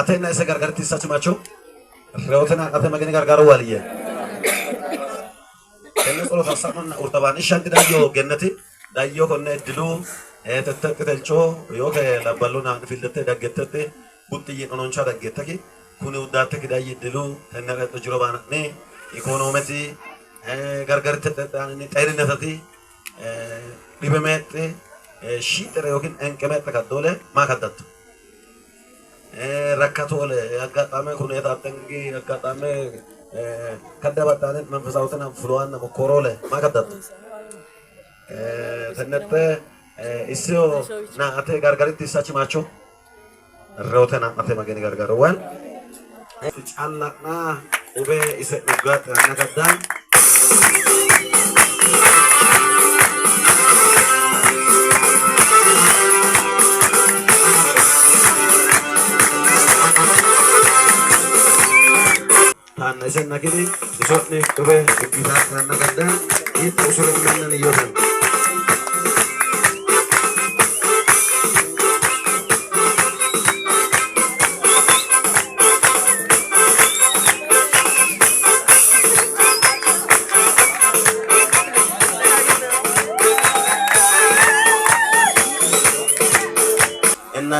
አተና እሰ ጋርጋር ትሳችማቸው ረውተና አተ መገን ጋርጋሩ ዋልየ ከነጾሎ ፈሳና ኡርተባን ሻንት ዳዮ ገነቲ ዳዮ ኮነ ድሉ ተተከተልቾ ዮከ ለባሉና ፊልደተ ዳገተተ ቡጥይ ኖንቻ ዳገተኪ ኩኒ ውዳተ ከዳይ ድሉ ተነረጥ ጅሮባነ ኢኮኖሚቲ ጋርጋር ተተጣን ጣይርነታቲ ዲበመት ሺጥረ ዮኪን እንቀመጥ ከዶለ ማከዳት ረከቶለ ያጋጣመ ሁኔታ ተንጊ ያጋጣመ ከደባታን መንፈሳውተና ፍሎዋን መኮሮለ ማከዳት ተነተ ኢስዮ ና አተ ጋርጋሪት ይሳችማቾ ረውተና አተ ማገኒ ጋርጋረዋን ጫላና ኡቤ ኢሰጥጋት አናከዳን ታናሰን ነገሪ ይሶጥኔ ኡቤ ኢግታት አናከዳን ይጥሱለ ማንን ይዮተን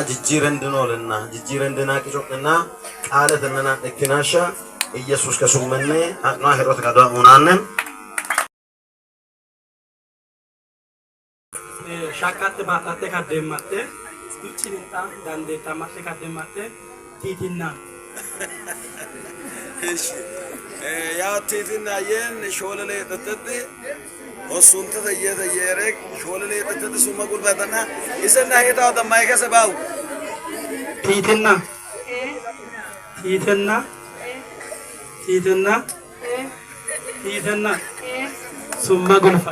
ጅጅረንድኖልና ጅጅረንድና ቅጮቅና ቃለተነና እክናሻ ኢየሱስ ከሱመነ አቅና ሄሮት ጋዳኡናነን ሻካት ባታተ ካደማተ ስቲችንታ ዳንዴታ ማተ ካደማተ ቲቲና እሺ ያ ቲቲና የን ሾለለ ተተተ ወሱንተ ተየረክ ሾለለ ተተተ ሱማ ጉልባታና ይሰና ሄታ ደማይከሰባው ቲቲና ቲቲና ቲቲና ቲቲና ሱማ ጉልፋ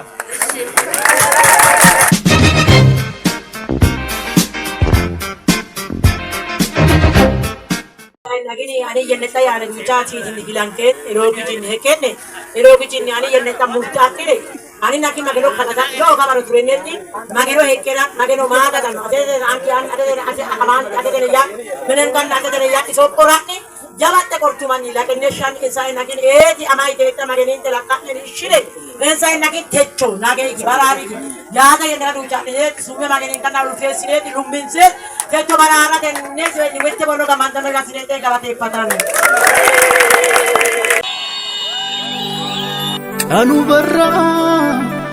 Nagini ani yenneta yaare muchachi jinni gilanke erogi jinni hekenne erogi jinni ani yenneta murtaakire ani naki magero khadata yo kamaro tureneti magero hekkena magero maaga dan ade anki an ade aman ade ya menen kan ade ya isoporani jabatte kortumani la keneshan insai nagini eti amai deta magenin te lakane shire insai nagi techo nage gibarari yaada yennera duchani sume magenin kan alu fesire di lumbinse techo barara tenne se ni wette bollo ga mandano ga sinete galate patane ቀኑ በራ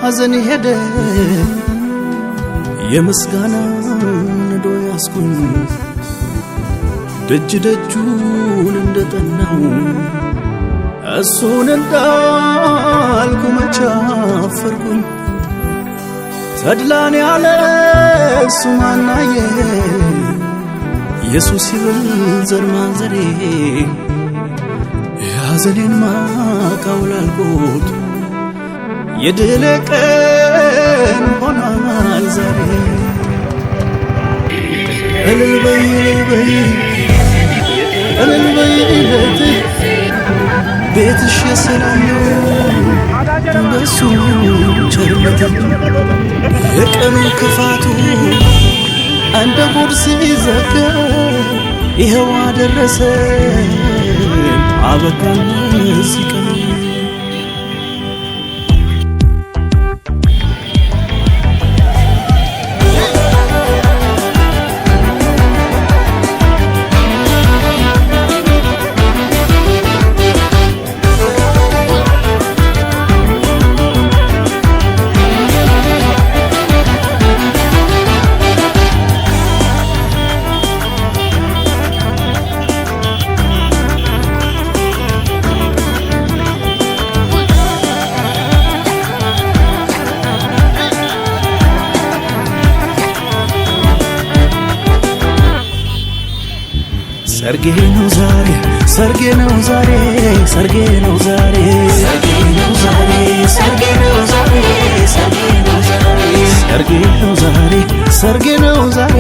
ሐዘን ሄደ የምስጋና ነዶ ያስኩኝ ደጅ ደጁን እንደጠናው እሱን እንዳልኩ መቻፈርኩኝ ተድላን ያለ እሱ ማናየ ኢየሱስ ይብል ዘር ማንዘሬ ያዘኔን ማቃውላልኩት የድል ቀን ሆኗል ዛሬ እልል በይ እልል በይለት ቤትሽ የሰላም ነው በሱ ቸርነት የቀኑ ክፋቱ እንደ ጉድ ሲዘጋ ይኸው አደረሰን አበቃን ሲቀር ሰርጌ ነው ዛሬ ሰርጌ ነው ዛሬ ሰርጌ ነው ዛሬ ሰርጌ ነው ዛሬ ሰርጌ ነው ዛሬ ሰርጌ ነው ዛሬ ሰርጌ ነው ዛሬ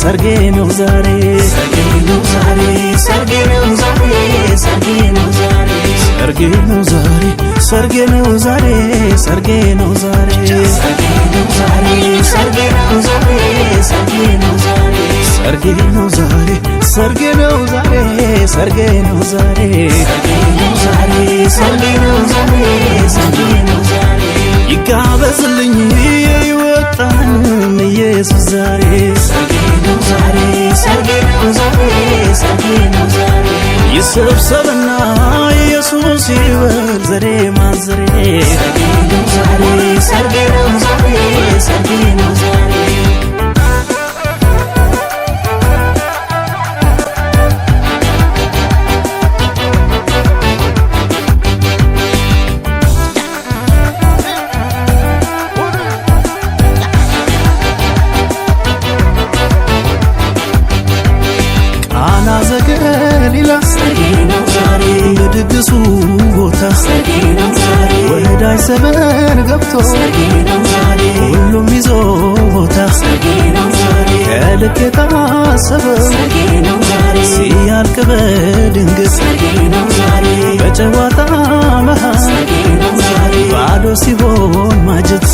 ሰርጌ ነው ዛሬ ሰርጌ ነው ዛሬ ሰርጌ ነው ዛሬ ሰርጌ ነው ዛሬ ሰርጌ ነው ዛሬ ሰርጌ ነው ዛሬ ሰርጌ ነው ዛሬ ሰርጌ ነው ዛሬ ሰርጌ ነው ዛሬ ሰርጌ ነው ዛሬ ሰርጌ ነው ዛሬ ሰርጌ ነው ዛሬ ሰርጌ ነው ዛሬ ሰርጌ ነው ዛሬ ሰርጌ ነው ዛሬ ይጋበዝልኝ የወጣንም ኢየሱስ ዛሬ ሰርጌ ነው ዛሬ ሰርጌ ነው ዛሬ ሰርጌ ነው ዛሬ ይሰብሰብና ኢየሱስ ይበል ዘሬ ማንዘሬ ሰርጌ ነው ዛሬ ሰርጌ ነው ዛሬ ሰርጌ ነው ዛሬ በድግሱ ቦታ ወዳጅ ዘመድ ገብቶ ሁሉም ይዞ ቦታ ከልክ የታሰበ ሲያልቅ በድንገት በጨዋታ መሃል ባዶ ሲሆን ማጀት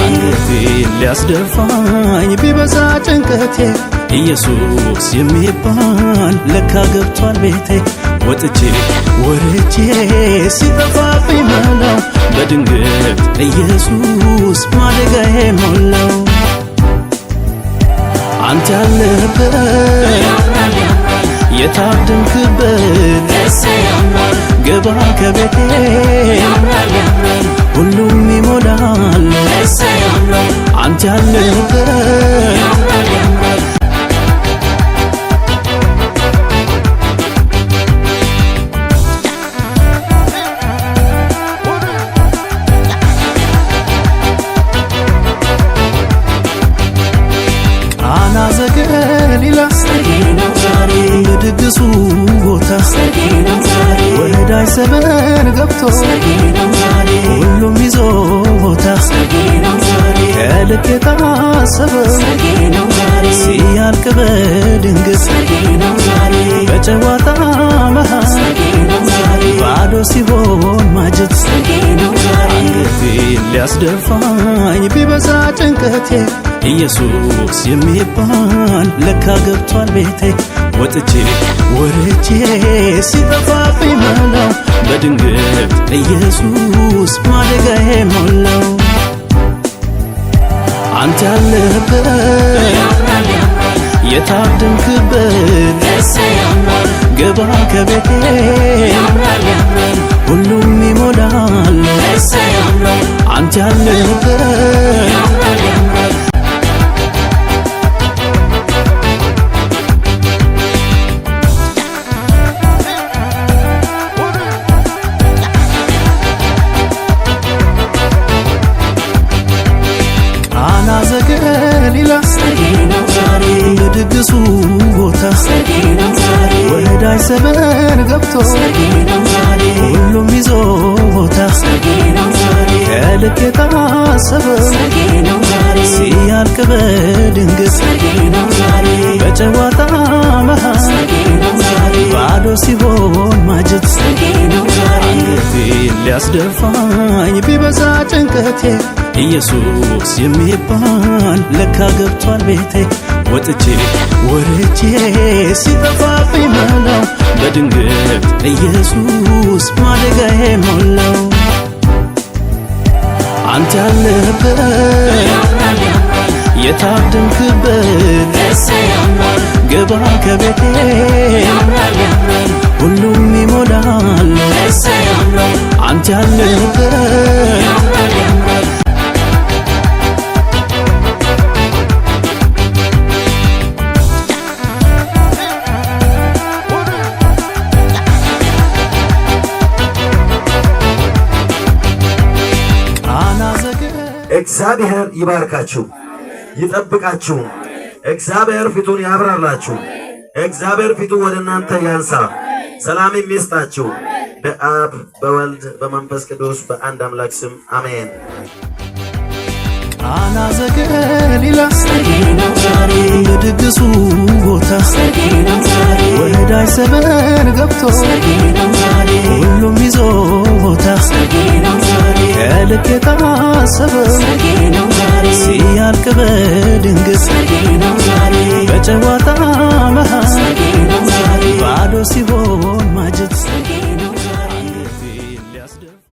አንገቴን ሊያስደፋኝ ቢበዛ ጭንቀቴ ኢየሱስ የሚባል ለካ ገብቷል ቤቴ ወጥቼ ወርጄ ሲጠፋብኝ መላው በድንገት ኢየሱስ ማደጋዬ ሞላው አንተ ያለህበት የታደምክበት ገባ ከቤቴ ሁሉም ይሞላል አንተ ያለህበት በድግሱ ቦታ ወዳጅ ዘመድ ገብቶ ሁሉም ይዞ ቦታ ከልክ የታሰበ ሲያልቅ በድንገት በጨዋታ መሃል ባዶ ሲሆን ማጀት አንገቴን ሊያስደፋኝ ቢበዛ ጭንቀቴ ኢየሱስ የሚባል ለካ ገብቷል ቤቴ ወጥቼ ወርጄ ሲጠፋብኝ መላው በድንገት ኢየሱስ ማደጋዬ ሞላው አንተ ያለህበት የታደምክበት ገባ ከቤቴ ሁሉም ይሞላል አንተ ያለህበት በድግሱ ቦታ ወዳጅ ዘመድ ገብቶ ሁሉም ይዞ ቦታ ከልክ የታሰበ ሲያልቅ በድንገት በጨዋታ መሃል ባዶ ሲሆን ማጀት አንገቴን ሊያስደፋኝ ቢበዛ ጭንቀቴ ኢየሱስ የሚባል ለካ ገብቷል ቤቴ ወጥቼ ወርጄ ሲጠፋብኝ መላው በድንገት ኢየሱስ ማደጋዬ ሞላው አንተ ያለህበት የታደምክበት ገባ ከቤቴ ሁሉም ይሞላል አንተ ያለህበት እግዚአብሔር ይባርካችሁ ይጠብቃችሁ እግዚአብሔር ፊቱን ያብራላችሁ እግዚአብሔር ፊቱን ወደ እናንተ ያንሳ ሰላም ይስጣችሁ በአብ በወልድ በመንፈስ ቅዱስ በአንድ አምላክ ስም አሜን ቃና ዘገሊላ በድግሱ ቦታ ወዳጅ ዘመድ ገብቶ ሁሉም ይዞ ቦታ ከልክ የታሰበ ሲያልቅ በድንገት በጨዋታ መሃል